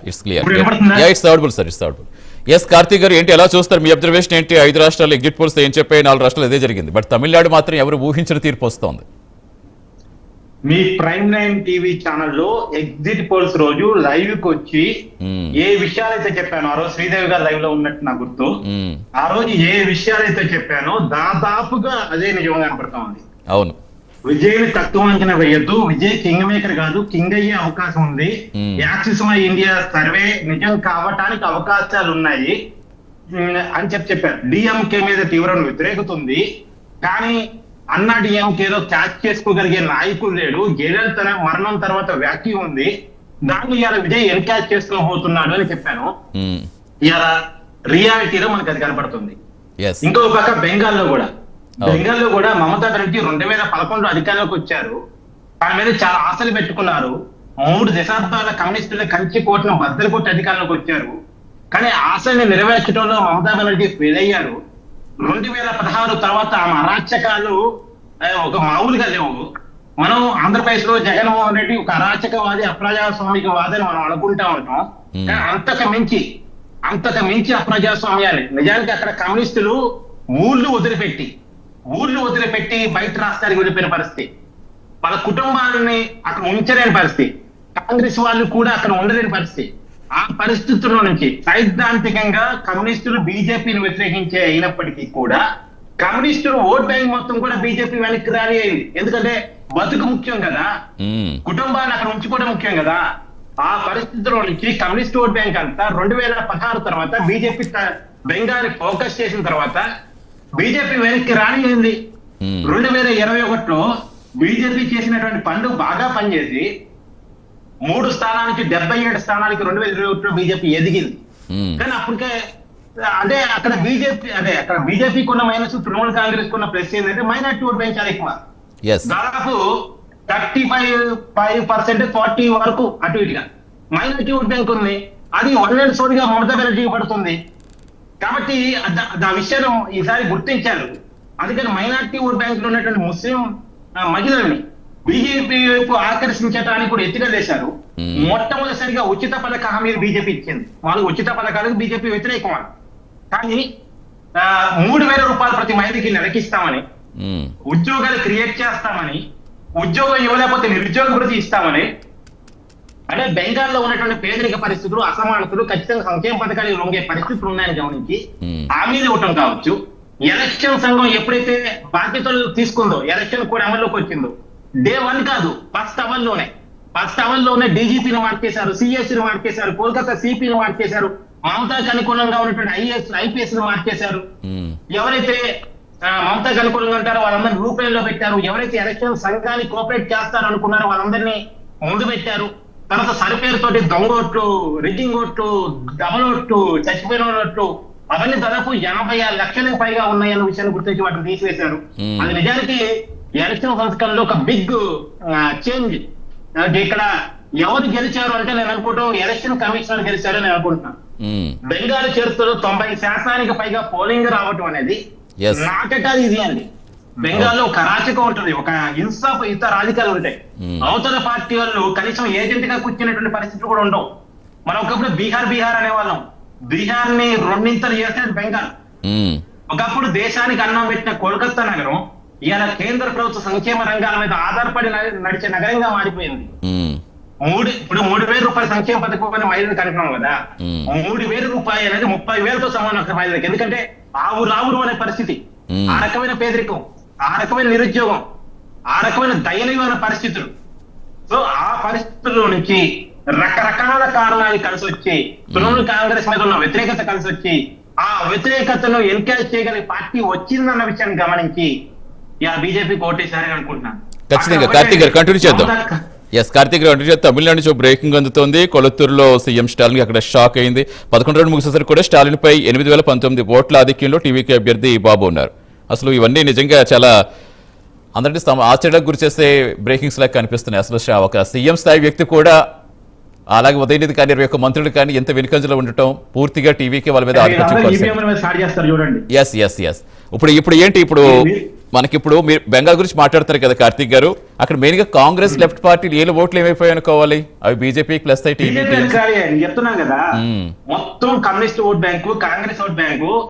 It's clear. It's audible sir, it's audible. Yes Karthik garu, ఏంటి ఎలా చూస్తారు? మీ అబ్జర్వేషన్ ఏంటి? 5 రాష్ట్రాలు ఎగ్జిట్ పోల్స్ ఏం చెప్పాయి? 4 రాష్ట్రాలు ఇదే జరిగింది. బట్ తమిళనాడు మాత్రం ఎవరు ఊహించిన తీర్పు వస్తోంది. మీ ప్రైమ్ 9 టీవీ ఛానల్లో ఎగ్జిట్ పోల్స్ రోజు లైవ్ కి వచ్చి ఏ విషయాలైతే చెప్పానో, ఆ రోజు శ్రీదేవి గారు లైవ్ లో ఉన్నట్టు నాకు గుర్తు, ఆ రోజు ఏ విషయాలైతే చెప్పానో దాదాపుగా అదే నిజంగా కనపడతా ఉంది. అవును, విజయ్ తక్కువ అంచనా వేయద్దు, విజయ్ కింగ్ మేకర్ కాదు, కింగ్ అయ్యే అవకాశం ఉంది. యాక్సిస్ మై ఇండియా సర్వే నిజం కావటానికి అవకాశాలు ఉన్నాయి అని చెప్పారు. డిఎంకే మీద తీవ్రమైన వ్యతిరేకత ఉంది, కానీ అన్నా డిఎంకే ఏదో క్యాచ్ చేసుకోగలిగే నాయకుడు లేడు. జయలలిత మరణం తర్వాత వ్యాఖ్య ఉంది, దాన్ని ఇవాళ విజయ్ ఎన్క్యాచ్ చేసుకోబోతున్నాడు అని చెప్పాను. ఇవాళ రియాలిటీలో మనకు అది కనపడుతుంది. ఇంకో పక్క బెంగాల్లో కూడా మమతా బెనర్జీ 2011 అధికారంలోకి వచ్చారు. దాని మీద చాలా ఆశలు పెట్టుకున్నారు. 3 దశాబ్దాల కమ్యూనిస్టుల కంచి కోటను బద్దలు కొట్టి అధికారంలోకి వచ్చారు. కానీ ఆశల్ని నెరవేర్చడంలో మమతా బెనర్జీ ఫెయిల్ అయ్యారు. 2016 తర్వాత ఆమె అరాచకాలు ఒక మామూలుగా లేవు. మనం ఆంధ్రప్రదేశ్ లో జగన్మోహన్ రెడ్డి ఒక అరాచకవాది, అప్రజాస్వామికవాది అని మనం అనుకుంటా ఉంటాం. కానీ అంతకు మించి అప్రజాస్వామ్యాలు. నిజానికి అక్కడ కమ్యూనిస్టులు ఊళ్ళు వదిలిపెట్టి బయట రాష్ట్రానికి వెళ్ళిపోయిన పరిస్థితి, వాళ్ళ కుటుంబాలని అక్కడ ఉంచలేని పరిస్థితి, కాంగ్రెస్ వాళ్ళు కూడా అక్కడ ఉండలేని పరిస్థితి. ఆ పరిస్థితుల్లో నుంచి సైద్ధాంతికంగా కమ్యూనిస్టులు బీజేపీని వ్యతిరేకించే అయినప్పటికీ కూడా కమ్యూనిస్టులు ఓట్ బ్యాంక్ మొత్తం కూడా బీజేపీ వెనక్కి రాని అయింది. ఎందుకంటే బతుకు ముఖ్యం కదా, కుటుంబాన్ని అక్కడ ఉంచుకోవడం ముఖ్యం కదా. ఆ పరిస్థితుల్లో నుంచి కమ్యూనిస్ట్ ఓట్ బ్యాంక్ అంతా 2016 తర్వాత బీజేపీ బెంగాల్ ఫోకస్ చేసిన తర్వాత బీజేపీ వెనక్కి రాని అయింది. 2021లో బీజేపీ చేసినటువంటి పనులు బాగా పనిచేసి 3 స్థానాల నుంచి 77 స్థానాలకి 2021లో బీజేపీ ఎదిగింది. కానీ అప్పటికే అక్కడ బీజేపీకి ఉన్న మైనస్, తృణమూల్ కాంగ్రెస్ ఉన్న ప్లస్ ఏంటంటే మైనార్టీ ఓట్ బ్యాంక్ చాలా ఎక్కువ, దాదాపు 35% 40 వరకు అటు ఇటుగా మైనార్టీ ఓట్ బ్యాంక్ ఉంది. అది 1 అండ్ సోడిగా మమతా బెనర్జీకి పడుతుంది. కాబట్టి ఆ విషయం ఈసారి గుర్తించారు. అందుకని మైనార్టీ ఓట్ బ్యాంక్ లో ఉన్నటువంటి ముస్లిం మహిళల్ని బీజేపీ వైపు ఆకర్షించడానికి కూడా ఎత్తుగా చేశారు. మొట్టమొదటిసారిగా ఉచిత పథక హామీలు బీజేపీ ఇచ్చింది. వాళ్ళు ఉచిత పథకాలకు బీజేపీ వ్యతిరేకం. కానీ 3,000 రూపాయలు ప్రతి మహిళకి నెలకిస్తామని, ఉద్యోగాలు క్రియేట్ చేస్తామని, ఉద్యోగం ఇవ్వలేకపోతే నిరుద్యోగ వృత్తి ఇస్తామని, అంటే బెంగాల్లో ఉన్నటువంటి పేదరిక పరిస్థితులు, అసమానతలు, ఖచ్చితంగా సంక్షేమ పథకాలు లొంగే పరిస్థితులు ఉన్నాయని గమనించి హామీలు ఇవ్వటం కావచ్చు. ఎలక్షన్ సంఘం ఎప్పుడైతే బాధ్యతలు తీసుకుందో, ఎలక్షన్ కూడా అమల్లోకి వచ్చిందో, డే 1 కాదు, ఫస్ట్ అవర్లోనే డీజీపీని మార్చేశారు, సిఎస్ని మార్చేశారు, కోల్కతా సిపిని మార్చేశారు, మమతాకి అనుకూలంగా ఉన్నటువంటి ఐపీఎస్ ను మార్చేశారు. ఎవరైతే మమతాకి అనుకూలంగా ఉంటారో వాళ్ళందరినీ రూపాయల్లో పెట్టారు. ఎవరైతే ఎలక్షన్ సంఘాన్ని కోఆపరేట్ చేస్తారో అనుకున్నారో వాళ్ళందరినీ ముందు పెట్టారు. తర్వాత సరిపేరుతోటి దొంగ ఓట్లు, రిగ్గింగ్ ఓట్లు, డబల్ ఓట్లు, చచ్చిపోయిన ఓట్లు, అవన్నీ దాదాపు 86 లక్షలకు పైగా ఉన్నాయన్న విషయాన్ని గుర్తించి వాటిని తీసివేశారు. అది నిజానికి ఎలక్షన్ సంస్కరణలో ఒక బిగ్ చేంజ్. ఇక్కడ ఎవరు గెలిచారు అంటే నేను అనుకుంటాం ఎలక్షన్ కమిషనర్ గెలిచారని నేను అనుకుంటున్నాను. బెంగాల్ చరిత్రలో 90% పైగా పోలింగ్ రావటం అనేది నాటకాలు ఇది అండి. బెంగాల్లో ఒక అరాచకం ఉంటుంది, ఒక ఇన్సాఫ్ ఇతర రాజకీయాలు ఉంటాయి. అవతల పార్టీ వాళ్ళు కనీసం ఏజెంట్ గా కూర్చునేటువంటి పరిస్థితులు కూడా ఉండవు. మనం ఒకప్పుడు బీహార్ అనేవాళ్ళం. బీహార్ ని 2 చేసిన బెంగాల్. ఒకప్పుడు దేశానికి అన్నం పెట్టిన కోల్కతా నగరం ఇవాళ కేంద్ర ప్రభుత్వ సంక్షేమ రంగాల మీద ఆధారపడి నడిచే నగరంగా మారిపోయింది. ఇప్పుడు 3,000 రూపాయల సంక్షేమ పథకం మహిళలకు అంటున్నాం కదా, 3,000 రూపాయలు అనేది 30,000తో సమానం ఒక మహిళలకు. ఎందుకంటే ఆవురు అనే పరిస్థితి, ఆ రకమైన పేదరికం, ఆ రకమైన నిరుద్యోగం, ఆ రకమైన దయనీయమైన పరిస్థితులు. సో ఆ పరిస్థితుల్లో నుంచి రకరకాల కారణాలు కలిసి వచ్చి తృణమూల్ కాంగ్రెస్ మీద ఉన్న వ్యతిరేకత కలిసి వచ్చి ఆ వ్యతిరేకతను ఎన్కరేజ్ చేయగలిగే పార్టీ వచ్చిందన్న విషయాన్ని గమనించి ఇలా బీజేపీకి ఓటేశారని అనుకుంటున్నాను. ఖచ్చితంగా కార్తీక్ గారు కంటిన్యూ చేద్దాం. కార్తీక్ గారు కంటిన్యూ చేద్దాం. తమిళనాడు నుంచి బ్రేకింగ్ అందుతోంది. కొలత్తూరులో సీఎం స్టాలిన్ అక్కడ షాక్ అయింది. 11 రోజులు ముగిసేసరికి కూడా స్టాలిన్ పై 8,019 ఓట్ల ఆధిక్యంలో టీవీకి అభ్యర్థి బాబు ఉన్నారు. అసలు ఇవన్నీ నిజంగా చాలా అందరినీ ఆశ్చర్యానికి గురి చేసే బ్రేకింగ్స్ లాగా కనిపిస్తున్నాయి. అసలు ఒక సీఎం స్థాయి వ్యక్తి కూడా అలాగే ఉదయనిధి కానీ 21 మంత్రులు కానీ ఎంత వెనుకంజలో ఉండటం పూర్తిగా టీవీకి వాళ్ళ మీద ఆధిపత్యం. ఇప్పుడు ఏంటి ఇప్పుడు మనకిప్పుడు మీరు బెంగాల్ గురించి మాట్లాడతారు కదా కార్తీక్ గారు, అక్కడ మెయిన్ గా కాంగ్రెస్ లెఫ్ట్ పార్టీలు ఏళ్ళు ఓట్లు ఏమైపోయాయి అనుకోవాలి? అవి బీజేపీ ప్లస్ చెప్తున్నాం కదా, మొత్తం communist vote bank, Congress vote bank